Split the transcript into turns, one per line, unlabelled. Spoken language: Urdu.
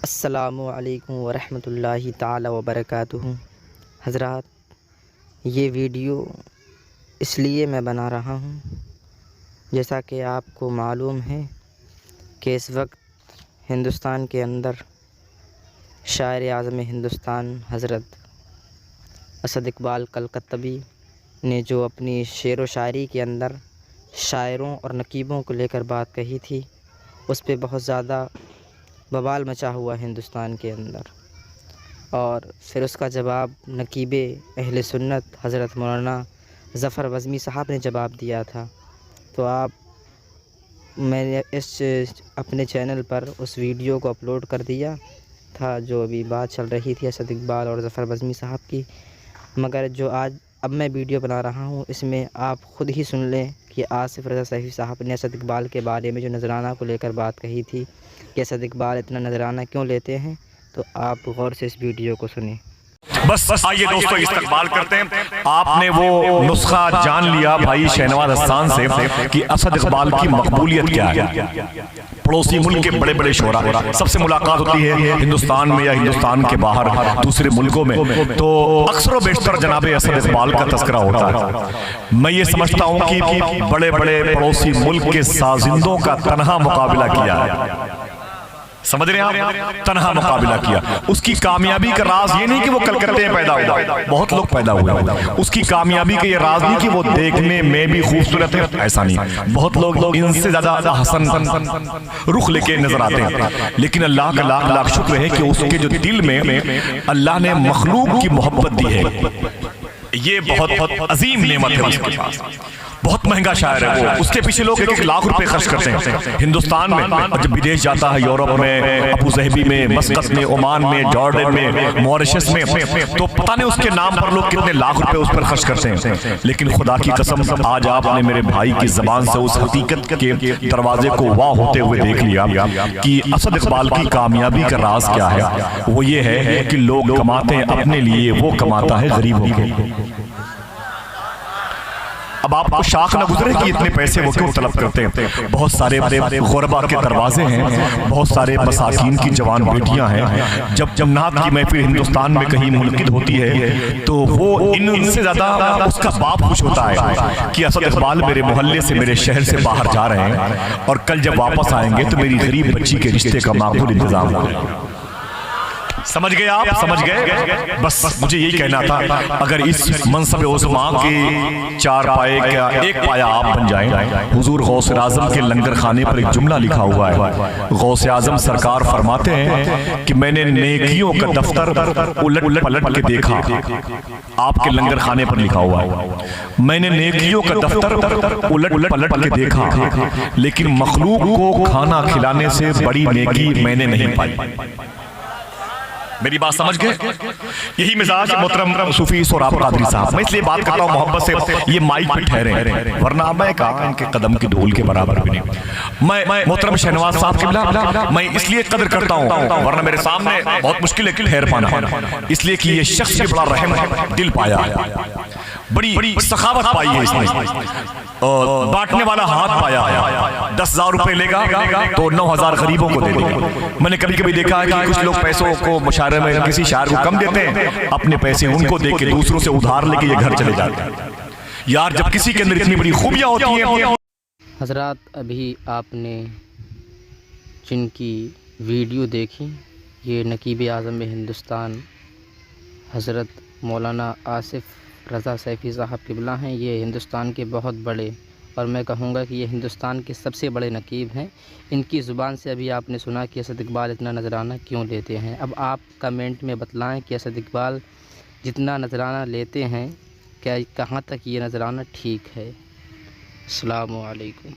السلام علیکم ورحمۃ اللہ تعالی وبرکاتہ۔ حضرات، یہ ویڈیو اس لیے میں بنا رہا ہوں، جیسا کہ آپ کو معلوم ہے کہ اس وقت ہندوستان کے اندر شاعر اعظم ہندوستان حضرت اسد اقبال کلکتبی نے جو اپنی شعر و شاعری کے اندر شاعروں اور نقیبوں کو لے کر بات کہی تھی، اس پہ بہت زیادہ بوال مچا ہوا ہندوستان کے اندر، اور پھر اس کا جواب نقیب اہل سنت حضرت مولانا ظفر بزمی صاحب نے جواب دیا تھا۔ تو میں نے اپنے چینل پر اس ویڈیو کو اپلوڈ کر دیا تھا، جو ابھی بات چل رہی تھی اسد اقبال اور ظفر بزمی صاحب کی، مگر جو اب میں ویڈیو بنا رہا ہوں، اس میں آپ خود ہی سن لیں کہ آصف رضا سیفی صاحب نے اسد اقبال کے بارے میں جو نذرانہ کو لے کر بات کہی تھی کہ اسد اقبال اتنا نذرانہ کیوں لیتے ہیں، تو آپ غور سے اس ویڈیو کو سنیں۔
بس آئیے دوستو استقبال کرتے ہیں۔ آپ نے وہ نسخہ جان لیا بھائی شہنواز حسان سے کہ اسد اقبال کی مقبولیت کیا ہے۔ پڑوسی ملک کے بڑے بڑے شعراء سب سے ملاقات ہوتی ہے ہندوستان میں یا ہندوستان کے باہر دوسرے ملکوں میں، تو اکثر و بیشتر جناب اسد اقبال کا تذکرہ ہوتا ہے۔ میں یہ سمجھتا ہوں کہ بڑے بڑے پڑوسی ملک کے سازندوں کا تنہا مقابلہ کیا ہے، سمجھ رہے ہیں آپ، تنہا مقابلہ کیا۔ اس کی کامیابی کا راز یہ نہیں کہ وہ کلکتے میں پیدا ہوا، بہت لوگ پیدا ہوئے۔ اس کی کامیابی کا یہ راز نہیں کہ وہ دیکھنے میں بھی خوبصورت ہے، ایسا نہیں۔ بہت لوگ ان سے زیادہ حسن رخ لے کے نظر آتے ہیں، لیکن اللہ کا لاکھ لاکھ شکر ہے کہ اس کے جو دل میں اللہ نے مخلوق کی محبت دی ہے، یہ بہت عظیم نعمت ہے اس کے پاس۔ بہت مہنگا شاعر ہے وہ، اس کے پیچھے لوگ 1 لاکھ روپے خرچ کرتے ہیں ہندوستان میں، اور جب بدیش جاتا ہے، یورپ میں، ابو ظہبی میں، مسقط میں، عمان میں، جارڈن میں، موریشس میں، تو پتہ نہیں اس کے نام پر لوگ کتنے لاکھ روپے اس پر خرچ کرتے ہیں۔ لیکن خدا کی قسم، آج آپ نے میرے بھائی کی زبان سے اس حقیقت کے دروازے کو واہ ہوتے ہوئے دیکھ لیا کہ اسد اقبال کی کامیابی کا راز کیا ہے۔ وہ یہ ہے کہ لوگ کماتے ہیں اپنے لیے، وہ کماتا ہے غریبوں کے۔ اب آپ کو شاخ نہ گزرے کہ اتنے پیسے وہ کیوں طلب کرتے ہیں۔ بہت سارے غربا کے دروازے ہیں، بہت سارے مساکین کی جوان بیٹیاں ہیں۔ جب نعت کی محفل ہندوستان میں کہیں منعقد ہوتی ہے تو وہ ان سے زیادہ اس کا باپ خوش ہوتا ہے کہ اسد اقبال میرے محلے سے، میرے شہر سے باہر جا رہے ہیں، اور کل جب واپس آئیں گے تو میری غریب بچی کے رشتے کا معقول انتظام ہوگا۔ سمجھ گئے آپ، سمجھ گئے؟ بس مجھے یہی کہنا تھا، اگر اس منصب عظماء کے 4 پائے کا 1 پایا آپ بن جائیں۔ حضور غوث اعظم کے لنگر خانے پر ایک جملہ لکھا ہوا ہے، غوث اعظم سرکار فرماتے ہیں کہ میں نے نیکیوں کا دفتر الٹ پلٹ کے دیکھا۔ آپ کے لنگر خانے پر لکھا ہوا ہے، میں نے نیکیوں کا دفتر الٹ پلٹ کے دیکھا، لیکن مخلوق کو کھانا کھلانے سے بڑی نیکی میں نے نہیں پائی۔ میری بات سمجھ گئے؟ یہی مزاج محترم صوفی سہراب قادری صاحب۔ میں اس لیے بات کرتا ہوں محبت سے، یہ مائک پہ ٹھہرے ہیں، ورنہ میں کہا ان کے قدم کی دھول کے برابر بھی نہیں۔ میں محترم شہنواز صاحب قبلہ، میں اس لیے قدر کرتا ہوں، ورنہ میرے سامنے بہت مشکل ہے ٹھہر پانا، اس لیے کہ یہ شخص بھی بڑا رحم دل پایا ہے، بڑی سخاوت پائی ہے اس نے، اور بانٹنے والا ہاتھ پایا ہے۔ 10,000 روپے لے گا تو 9,000 غریبوں کو دے دے گا۔ میں نے کبھی کبھی دیکھا ہے کہ کچھ لوگ پیسوں کو مشاعرے میں کسی شاعر کو کم دیتے ہیں، اپنے پیسے ان کو دے کے دوسروں سے ادھار لے کے یہ گھر چلے جاتے ہیں۔ یار جب کسی کے اندر اتنی بڑی خوبیاں ہوتی ہیں۔
حضرات، ابھی آپ نے جن کی ویڈیو دیکھی، یہ نقیب اعظم ہندوستان حضرت مولانا آصف رضا سیفی صاحب قبلہ ہیں۔ یہ ہندوستان کے بہت بڑے، اور میں کہوں گا کہ یہ ہندوستان کے سب سے بڑے نقیب ہیں۔ ان کی زبان سے ابھی آپ نے سنا کہ اسد اقبال اتنا نذرانہ کیوں لیتے ہیں۔ اب آپ کمنٹ میں بتلائیں کہ اسد اقبال جتنا نذرانہ لیتے ہیں، کیا کہاں تک یہ نذرانہ ٹھیک ہے۔ السلام علیکم۔